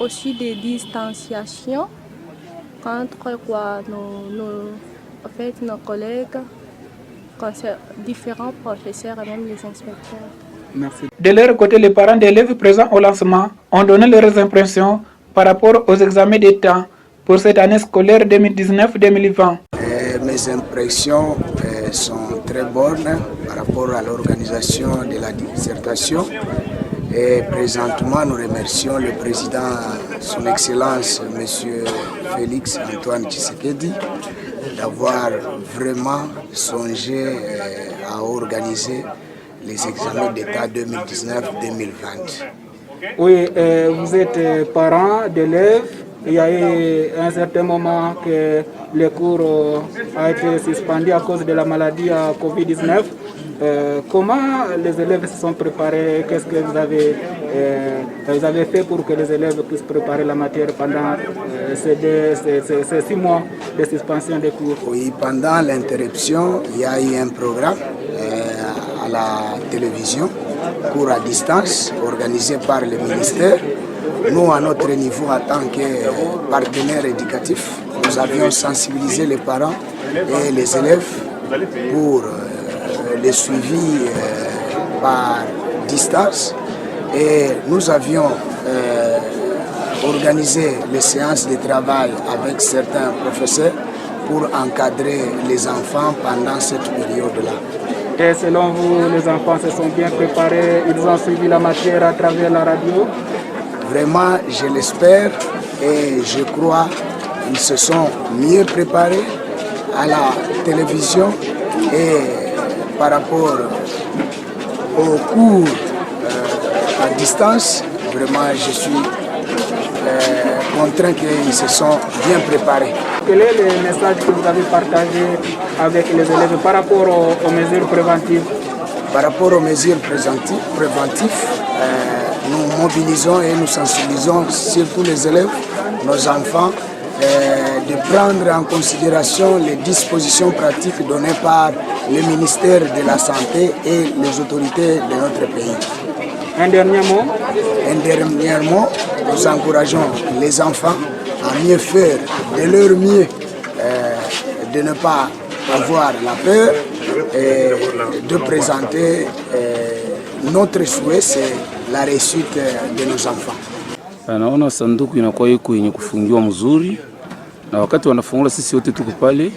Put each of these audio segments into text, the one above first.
aussi des distanciations entre nos collègues, différents professeurs et même les inspecteurs. Merci. De leur côté, les parents d'élèves présents au lancement ont donné leurs impressions par rapport aux examens d'État pour cette année scolaire 2019-2020. Mes impressions sont très bonnes par rapport à l'organisation de la dissertation. Et présentement, nous remercions le président, son Excellence, M. Félix Antoine Tshisekedi, d'avoir vraiment songé à organiser les examens d'État 2019-2020. Oui, vous êtes parent d'élèves. Il y a eu un certain moment que les cours ont été suspendus à cause de la maladie à Covid-19. Comment les élèves se sont préparés? Qu'est-ce que vous avez fait pour que les élèves puissent préparer la matière pendant ces 6 mois de suspension des cours? Oui, pendant l'interruption, il y a eu un programme à la télévision, cours à distance, organisé par le ministère. Nous, à notre niveau, en tant que partenaires éducatifs, nous avions sensibilisé les parents et les élèves pour le suivi par distance. Et nous avions organisé les séances de travail avec certains professeurs pour encadrer les enfants pendant cette période-là. Et selon vous, les enfants se sont bien préparés, ils ont suivi la matière à travers la radio? Vraiment, je l'espère et je crois qu'ils se sont mieux préparés à la télévision et par rapport aux cours à distance. Vraiment, je suis contraint qu'ils se sont bien préparés. Quel est le message que vous avez partagé avec les élèves par rapport aux mesures préventives? Par rapport aux mesures préventives, nous mobilisons et nous sensibilisons surtout les élèves, nos enfants, de prendre en considération les dispositions pratiques données par le ministère de la Santé et les autorités de notre pays. Un dernier mot? Un dernier mot, nous encourageons les enfants à mieux faire, de leur mieux, de ne pas avoir la peur et de présenter notre souhait, c'est la réussite de nos enfants. Naona sanduku inakuwa iko yenye kufungiwa mzuri, na wakati wanafungula sisi wote tuko pale.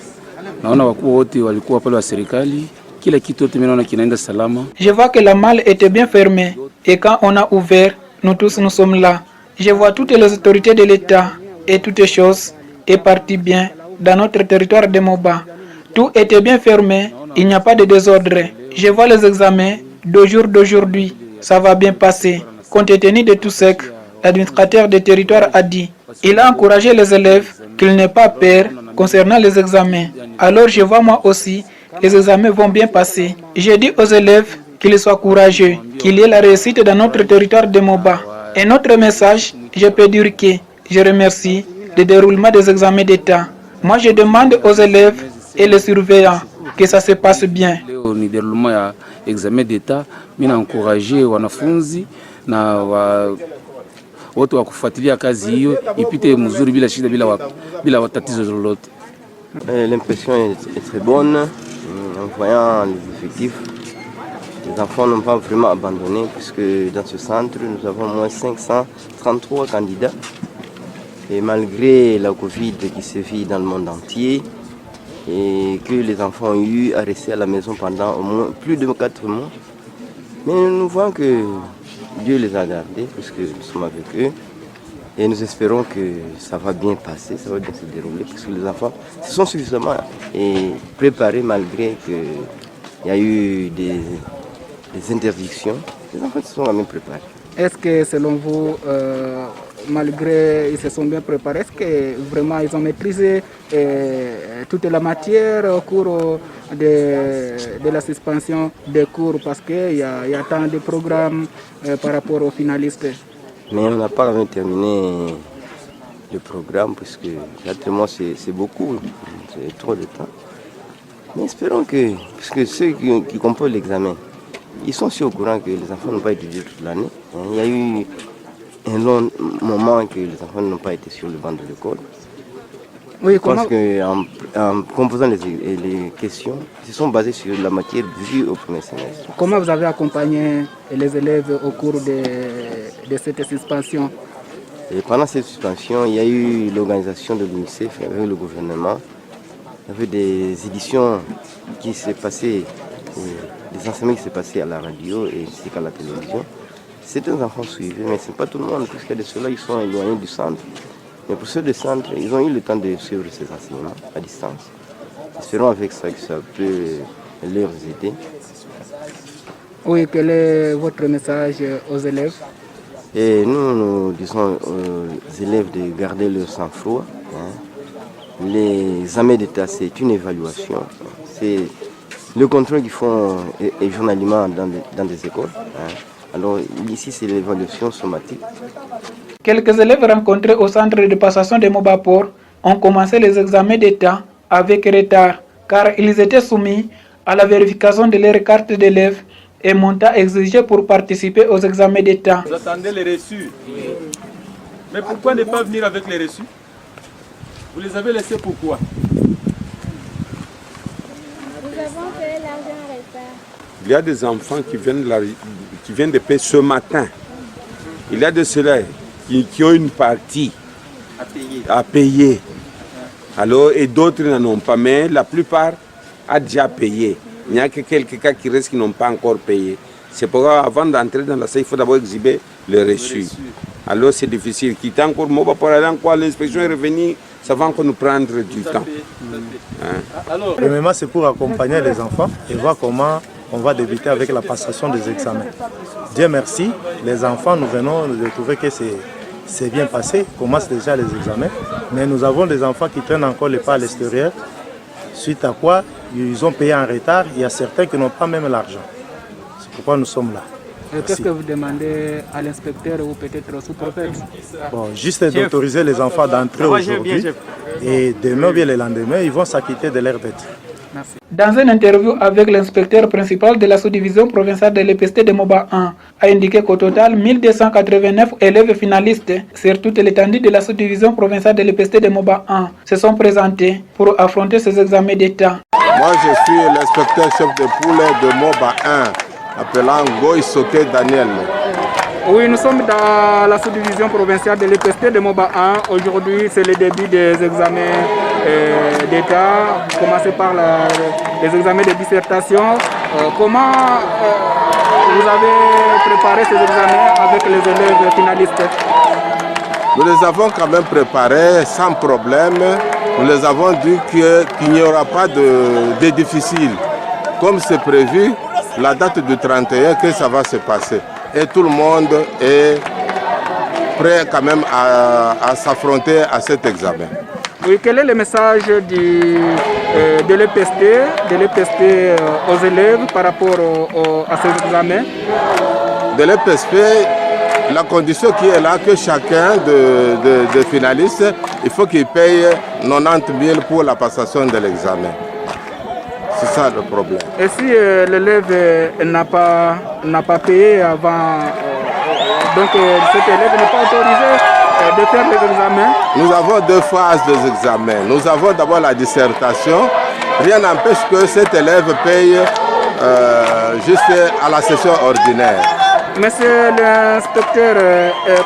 Naona wakuu wote walikuwa pale wa serikali, kila kitu yote naona kinaenda salama. Je vois que la malle était bien fermée et quand on a ouvert, nous tous nous sommes là. Je vois toutes les autorités de l'État et toutes les choses est parti bien dans notre territoire de Moba. Tout était bien fermé, il n'y a pas de désordre. Je vois les examens d'aujourd'hui, ça va bien passer. Compte tenu de tout ce que l'administrateur des territoires a dit, il a encouragé les élèves qu'ils n'aient pas peur concernant les examens. Alors je vois moi aussi, les examens vont bien passer. Je dis aux élèves qu'ils soient courageux, qu'il y ait la réussite dans notre territoire de Moba. Et notre message, je peux dire que je remercie le déroulement des examens d'État. Moi je demande aux élèves et les surveillants que ça se passe bien. Leo ni déroulement ya examen d'État, mina encourager wanafunzi na wote wa kufuatilia kazi hiyo ipite mzuri bila shida bila tatizo lolote. L'impression est très bonne en voyant les effectifs. Les enfants n'ont pas vraiment abandonné puisque dans ce centre nous avons au moins 533 candidats. Et malgré la Covid qui se vit dans le monde entier et que les enfants ont eu à rester à la maison pendant au moins plus de 4 mois, mais nous voyons que Dieu les a gardés puisque nous sommes avec eux et nous espérons que ça va bien passer, ça va bien se dérouler puisque les enfants se sont suffisamment préparés malgré qu'il y a eu des interdictions. Les enfants se sont quand même préparés. Est-ce que selon vous, malgré ils se sont bien préparés, est-ce que vraiment ils ont maîtrisé toute la matière au cours de la suspension des cours parce qu'il y a tant de programmes par rapport aux finalistes? Mais on n'a pas même terminé le programme puisque 4 mois c'est beaucoup, c'est trop de temps. Mais espérons que, puisque ceux qui composent l'examen, ils sont aussi au courant que les enfants n'ont pas étudié toute l'année. Il y a eu un long moment que les enfants n'ont pas été sur le banc de l'école. Oui, Je pense qu'en composant les questions, ils se sont basés sur la matière vue au premier semestre. Comment vous avez accompagné les élèves au cours de cette suspension? Et pendant cette suspension, il y a eu l'organisation de l'UNICEF avec le gouvernement. Il y avait des éditions qui s'est passées, des enseignements qui s'est passés à la radio et ainsi qu'à la télévision. Certains enfants suivaient, mais ce n'est pas tout le monde, puisque de ceux-là, ils sont éloignés du centre. Mais pour ceux du centre, ils ont eu le temps de suivre ces enseignements à distance. Espérons avec ça que ça peut leur aider. Oui, quel est votre message aux élèves? Et nous disons aux élèves de garder leur sang-froid. Les examens d'État, c'est une évaluation. C'est le contrôle qu'ils font journalement dans des écoles. Alors ici, c'est l'évaluation somatique. Quelques élèves rencontrés au centre de passation de Mobapor ont commencé les examens d'État avec retard car ils étaient soumis à la vérification de leur carte d'élève et montant exigé pour participer aux examens d'État. Vous attendez les reçus. Mais pourquoi ne pas venir avec les reçus? Vous les avez laissés pourquoi? Nous avons fait l'argent en retard. Il y a des enfants qui viennent de payer ce matin. Il y a de ceux-là qui ont une partie à payer. Alors, et d'autres n'en ont pas, mais la plupart ont déjà payé. Il n'y a que quelques cas qui restent qui n'ont pas encore payé. C'est pourquoi avant d'entrer dans la salle, il faut d'abord exhiber le reçu. Alors c'est difficile. Quitter encore Moba pour aller encore, l'inspection est revenue, ça va encore nous prendre du temps. Premièrement, c'est pour accompagner les enfants et voir comment on va débuter avec la passation des examens. Dieu merci, les enfants, nous venons de trouver que c'est bien passé, commencent déjà les examens, mais nous avons des enfants qui traînent encore les pas à l'extérieur, suite à quoi ils ont payé en retard, il y a certains qui n'ont pas même l'argent. C'est pourquoi nous sommes là. Qu'est-ce que vous demandez à l'inspecteur ou peut-être au sous-préfet? Bon, juste d'autoriser les enfants d'entrer aujourd'hui et demain ou bien le lendemain, ils vont s'acquitter de leur dette. Merci. Dans une interview avec l'inspecteur principal de la sous-division provinciale de l'EPST de Moba 1, a indiqué qu'au total, 1289 élèves finalistes sur toute l'étendue de la sous-division provinciale de l'EPST de Moba 1 se sont présentés pour affronter ces examens d'État. Moi, je suis l'inspecteur chef de poule de Moba 1, appelant Goy Soke Daniel. Oui, nous sommes dans la sous-division provinciale de l'EPST de Moba 1. Aujourd'hui, c'est le début des examens d'État, commencé par les examens de dissertation. Comment vous avez préparé ces examens avec les élèves finalistes? Nous les avons quand même préparés sans problème. Nous les avons dit qu'il n'y aura pas de difficile. Comme c'est prévu, la date du 31, que ça va se passer. Et tout le monde est prêt quand même à s'affronter à cet examen. Oui, quel est le message de l'EPST aux élèves par rapport à ces examens? De l'EPST, la condition qui est là, que chacun des finalistes, il faut qu'il paye 90 000 pour la passation de l'examen. C'est ça le problème. Et si l'élève n'a pas payé avant, donc cet élève n'est pas autorisé de faire les examens? Nous avons deux phases des examens. Nous avons d'abord la dissertation. Rien n'empêche que cet élève paye juste à la session ordinaire. Monsieur l'inspecteur,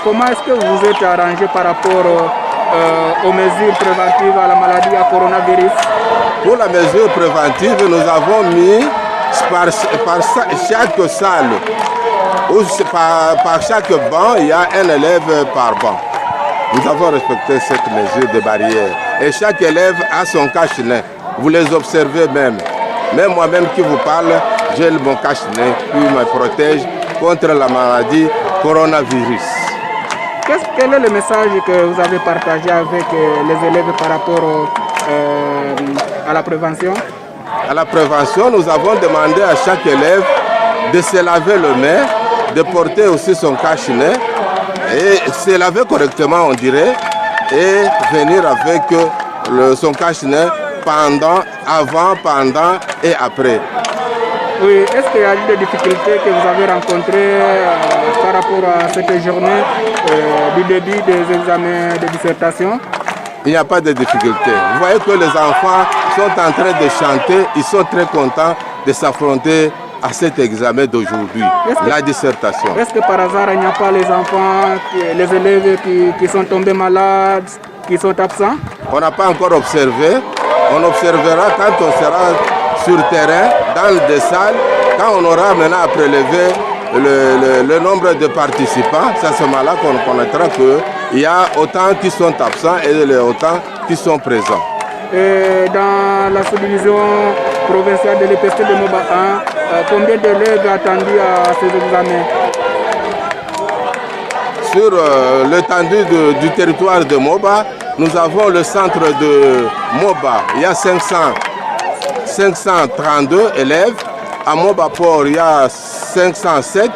comment est-ce que vous êtes arrangé par rapport aux mesures préventives à la maladie à coronavirus? Pour la mesure préventive, nous avons mis par chaque salle, ou par chaque banc, il y a un élève par banc. Nous avons respecté cette mesure de barrière. Et chaque élève a son cache-nez. Vous les observez même. Même moi-même qui vous parle, j'ai mon cache-nez qui me protège contre la maladie coronavirus. Quel est le message que vous avez partagé avec les élèves par rapport à la prévention? À la prévention, nous avons demandé à chaque élève de se laver les mains, de porter aussi son cache-nez et se laver correctement, on dirait, et venir avec son cache-nez avant, pendant et après. Oui, est-ce qu'il y a eu des difficultés que vous avez rencontrées par rapport à cette journée du début des examens de dissertation? Il n'y a pas de difficulté. Vous voyez que les enfants sont en train de chanter, ils sont très contents de s'affronter à cet examen d'aujourd'hui, la dissertation. Est-ce que par hasard il n'y a pas les enfants, les élèves qui sont tombés malades, qui sont absents? On n'a pas encore observé. On observera quand on sera sur terrain, dans des salles, quand on aura maintenant à prélever le nombre de participants. C'est à ce moment-là qu'on connaîtra qu'il y a autant qui sont absents et autant qui sont présents. Et dans la subdivision provinciale de l'EPST de Moba 1, combien d'élèves attendus à ces examens? Sur l'étendue du territoire de Moba, nous avons le centre de Moba. Il y a 532 élèves. À Moba Port, il y a 507.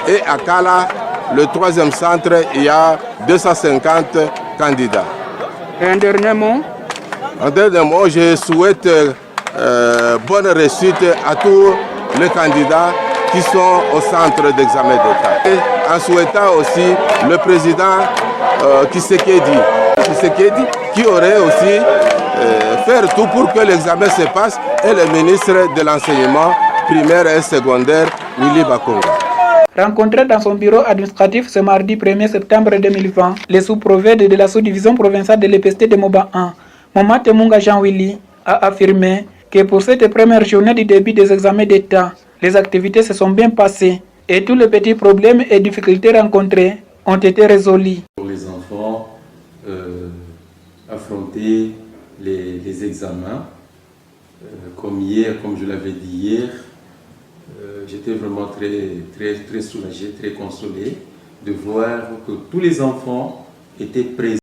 Et à Kala, le troisième centre, il y a 250 candidats. Et un dernier mot? En dernier mot, je souhaite bonne réussite à tous les candidats qui sont au centre d'examen d'État. Et en souhaitant aussi le président Tshisekedi, qui aurait aussi faire tout pour que l'examen se passe, et le ministre de l'enseignement primaire et secondaire, Willy Bakonga. Rencontré dans son bureau administratif ce mardi 1er septembre 2020, les sous-préfets de la sous-division provinciale de l'EPST de Moba 1, Momat Temunga Jean-Willy, a affirmé que pour cette première journée du début des examens d'État, les activités se sont bien passées et tous les petits problèmes et difficultés rencontrés ont été résolus. Pour les enfants, affronter les examens, comme hier, comme je l'avais dit hier, j'étais vraiment très soulagé, très consolé de voir que tous les enfants étaient présents.